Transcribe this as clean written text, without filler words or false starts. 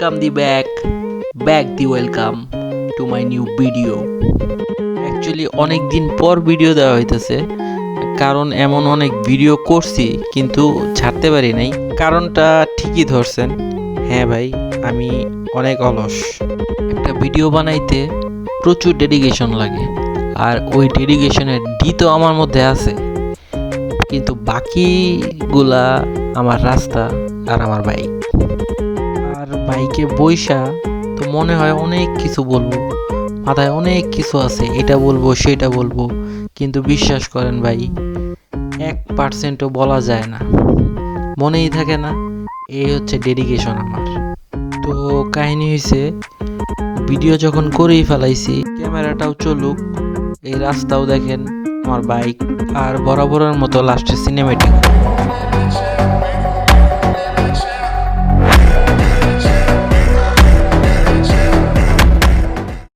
welcome the back the welcome to my new video. Actually অনেক দিন পর video দেওয়া হইতেছে, কারণ এমন অনেক ভিডিও করছি কিন্তু ছাড়তে পারি নাই। কারণটা ঠিকই ধরছেন, হ্যাঁ ভাই আমি অনেক অলস। একটা ভিডিও বানাইতে প্রচুর ডেডিকেশন লাগে, আর ওই ডেডিকেশনের ডি তো আমার মধ্যে আছে, কিন্তু বাকিগুলা আমার রাস্তা আর আমার বাইক। আর বাইকে বইসা তো মনে হয় অনেক কিছু বলবো, মাথায় অনেক কিছু আছে, এটা বলবো সেটা বলবো, কিন্তু বিশ্বাস করেন ভাই 1%ও বলা যায় না, মনেই থাকে না। এই হচ্ছে ডেডিকেশন আমার। তো কাহিনী হয়েছে, ভিডিও যখন করেই ফেলাইছি, ক্যামেরাটাও চলুক, এই রাস্তাও দেখেন, আমার বাইক, আর বরাবরের মতো লাস্টে সিনেমেটিক।